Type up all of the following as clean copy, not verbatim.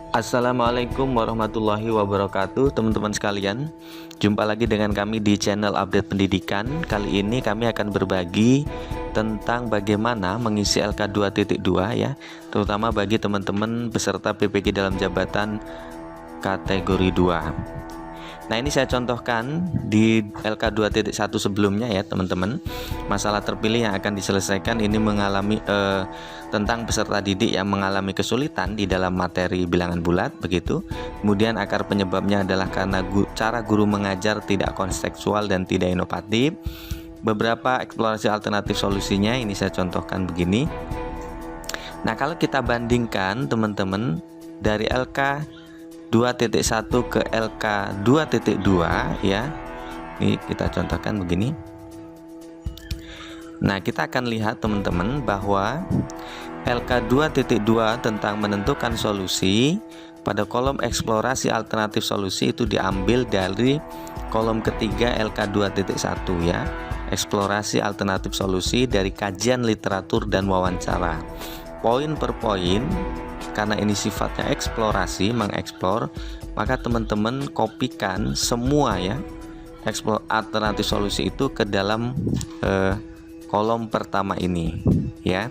Assalamualaikum warahmatullahi wabarakatuh, teman-teman sekalian. Jumpa lagi dengan kami di channel Update Pendidikan. Kali ini kami akan berbagi tentang bagaimana mengisi LK 2.2 ya, terutama bagi teman-teman peserta PPG dalam jabatan kategori 2. Nah, ini saya contohkan di LK 2.1 sebelumnya ya teman-teman. Masalah terpilih yang akan diselesaikan ini mengalami tentang peserta didik yang mengalami kesulitan di dalam materi bilangan bulat begitu. Kemudian akar penyebabnya adalah karena cara guru mengajar tidak kontekstual dan tidak inovatif. Beberapa eksplorasi alternatif solusinya ini saya contohkan begini. Nah, kalau kita bandingkan teman-teman dari LK 2.1 ke LK 2.2 ya, ini kita contohkan begini. Nah, kita akan lihat teman-teman bahwa LK 2.2 tentang menentukan solusi, pada kolom eksplorasi alternatif solusi itu diambil dari kolom ketiga LK 2.1 ya, eksplorasi alternatif solusi dari kajian literatur dan wawancara. Poin per poin, karena ini sifatnya eksplorasi, mengeksplor, maka teman-teman kopikan semua ya alternatif solusi itu ke dalam kolom pertama ini ya.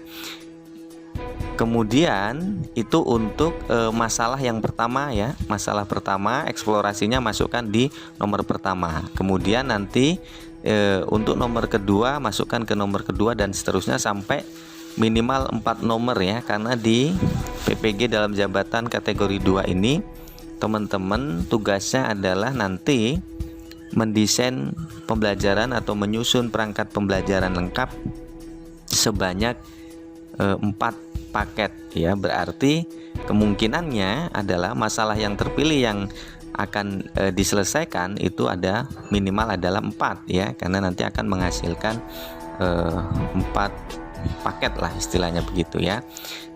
Kemudian itu untuk masalah yang pertama ya, masalah pertama eksplorasinya masukkan di nomor pertama. Kemudian nanti untuk nomor kedua masukkan ke nomor kedua dan seterusnya sampai minimal 4 nomor ya, karena di PPG dalam jabatan kategori 2 ini teman-teman tugasnya adalah nanti mendesain pembelajaran atau menyusun perangkat pembelajaran lengkap sebanyak 4 paket ya. Berarti kemungkinannya adalah masalah yang terpilih yang akan diselesaikan itu ada minimal adalah 4 ya, karena nanti akan menghasilkan 4 paket lah istilahnya begitu ya.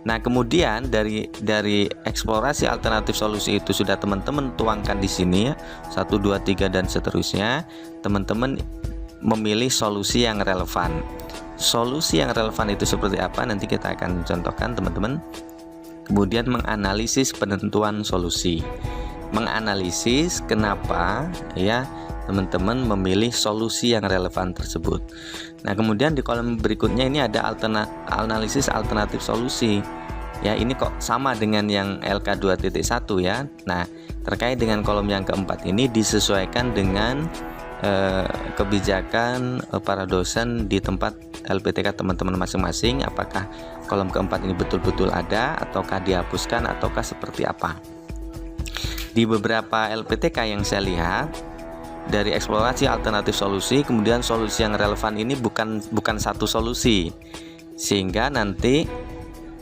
Nah, kemudian dari eksplorasi alternatif solusi itu sudah teman-teman tuangkan di sini ya, 1 2 3 dan seterusnya. Teman-teman memilih solusi yang relevan. Solusi yang relevan itu seperti apa nanti kita akan contohkan teman-teman. Kemudian menganalisis penentuan solusi. Menganalisis kenapa ya teman-teman memilih solusi yang relevan tersebut. Nah, kemudian di kolom berikutnya ini ada analisis alternatif solusi. Ya, ini kok sama dengan yang LK 2.1 ya. Nah, terkait dengan kolom yang keempat ini disesuaikan dengan kebijakan para dosen di tempat LPTK teman-teman masing-masing. Apakah kolom keempat ini betul-betul ada ataukah dihapuskan ataukah seperti apa. Di beberapa LPTK yang saya lihat, dari eksplorasi alternatif solusi, kemudian solusi yang relevan ini bukan satu solusi, sehingga nanti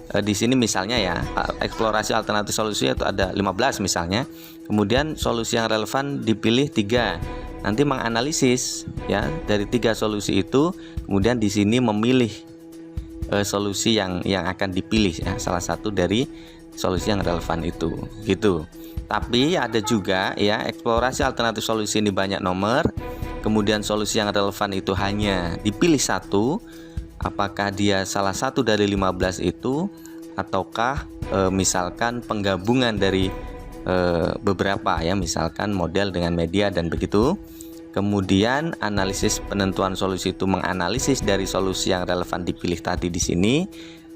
di sini misalnya ya eksplorasi alternatif solusi itu ada 15 misalnya, kemudian solusi yang relevan dipilih 3, nanti menganalisis ya dari 3 solusi itu, kemudian di sini memilih solusi yang akan dipilih ya, salah satu dari solusi yang relevan itu gitu. Tapi ada juga ya eksplorasi alternatif solusi ini banyak nomor, kemudian solusi yang relevan itu hanya dipilih 1. Apakah dia salah satu dari 15 itu ataukah misalkan penggabungan dari beberapa ya, misalkan model dengan media dan begitu. Kemudian analisis penentuan solusi itu menganalisis dari solusi yang relevan dipilih tadi di sini.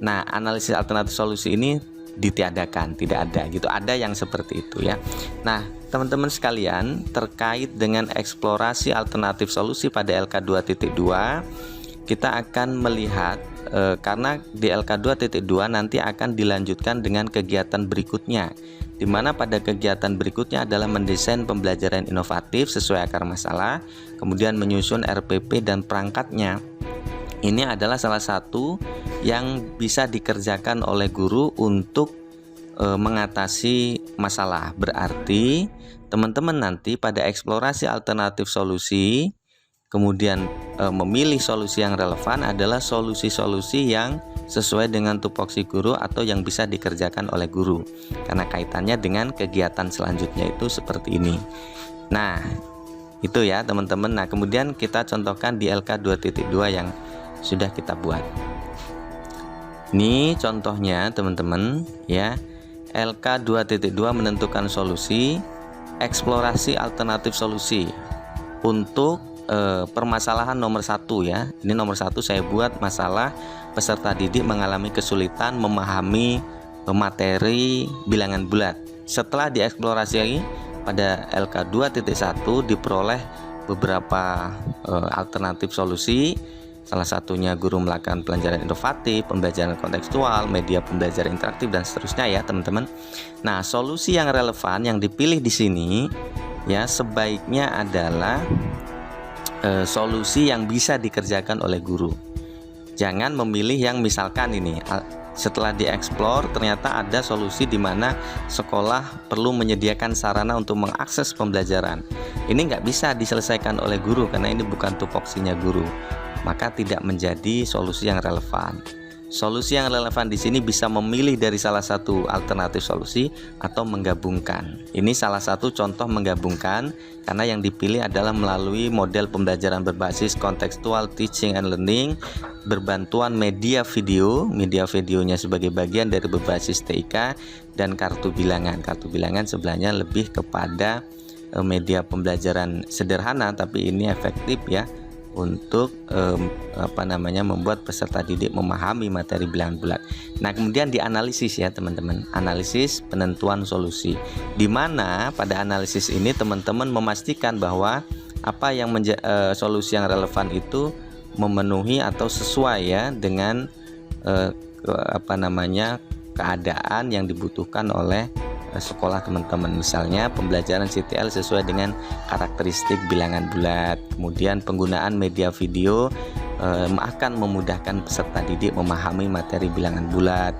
Nah, analisis alternatif solusi ini ditiadakan, tidak ada gitu. Ada yang seperti itu ya. Nah, teman-teman sekalian, terkait dengan eksplorasi alternatif solusi pada LK 2.2, kita akan melihat karena di LK 2.2 nanti akan dilanjutkan dengan kegiatan berikutnya, di mana pada kegiatan berikutnya adalah mendesain pembelajaran inovatif sesuai akar masalah, kemudian menyusun RPP dan perangkatnya. Ini adalah salah satu yang bisa dikerjakan oleh guru untuk mengatasi masalah. Berarti teman-teman nanti pada eksplorasi alternatif solusi, kemudian memilih solusi yang relevan adalah solusi-solusi yang sesuai dengan tupoksi guru atau yang bisa dikerjakan oleh guru, karena kaitannya dengan kegiatan selanjutnya itu seperti ini. Nah, itu ya teman-teman. Nah, kemudian kita contohkan di LK 2.2 yang sudah kita buat. Ini contohnya teman-teman ya, LK 2.2 menentukan solusi, eksplorasi alternatif solusi untuk permasalahan nomor 1 ya. Ini nomor 1 saya buat masalah peserta didik mengalami kesulitan memahami materi bilangan bulat. Setelah dieksplorasi pada LK 2.1 diperoleh beberapa alternatif solusi. Salah satunya guru melakukan pembelajaran inovatif, pembelajaran kontekstual, media pembelajaran interaktif, dan seterusnya ya teman-teman. Nah, solusi yang relevan yang dipilih di sini ya sebaiknya adalah solusi yang bisa dikerjakan oleh guru. Jangan memilih yang misalkan ini setelah dieksplor ternyata ada solusi di mana sekolah perlu menyediakan sarana untuk mengakses pembelajaran. Ini nggak bisa diselesaikan oleh guru karena ini bukan tupoksinya guru, maka tidak menjadi solusi yang relevan. Solusi yang relevan di sini bisa memilih dari salah satu alternatif solusi atau menggabungkan. Ini salah satu contoh menggabungkan karena yang dipilih adalah melalui model pembelajaran berbasis kontekstual teaching and learning berbantuan media video. Media videonya sebagai bagian dari berbasis TIK dan kartu bilangan. Kartu bilangan sebenarnya lebih kepada media pembelajaran sederhana, tapi ini efektif ya untuk membuat peserta didik memahami materi bilangan bulat. Nah, kemudian dianalisis ya teman-teman, analisis penentuan solusi, di mana pada analisis ini teman-teman memastikan bahwa apa yang solusi yang relevan itu memenuhi atau sesuai ya dengan keadaan yang dibutuhkan oleh sekolah teman-teman. Misalnya pembelajaran CTL sesuai dengan karakteristik bilangan bulat. Kemudian penggunaan media video akan memudahkan peserta didik memahami materi bilangan bulat.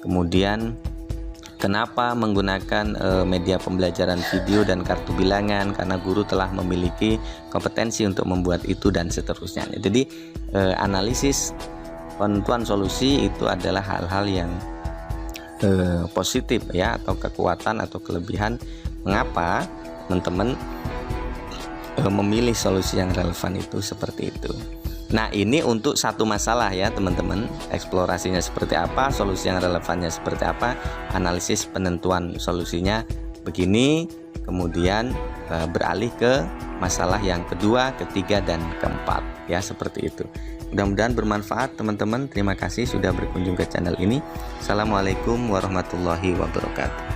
Kemudian kenapa menggunakan media pembelajaran video dan kartu bilangan? Karena guru telah memiliki kompetensi untuk membuat itu dan seterusnya. Jadi analisis penentuan solusi itu adalah hal-hal yang positif ya, atau kekuatan atau kelebihan mengapa teman-teman memilih solusi yang relevan itu seperti itu. Nah, ini untuk satu masalah ya teman-teman, eksplorasinya seperti apa, solusi yang relevannya seperti apa, analisis penentuan solusinya begini, kemudian beralih ke masalah yang kedua, ketiga, dan keempat ya, seperti itu. Mudah-mudahan bermanfaat teman-teman. Terima kasih sudah berkunjung ke channel ini. Assalamualaikum warahmatullahi wabarakatuh.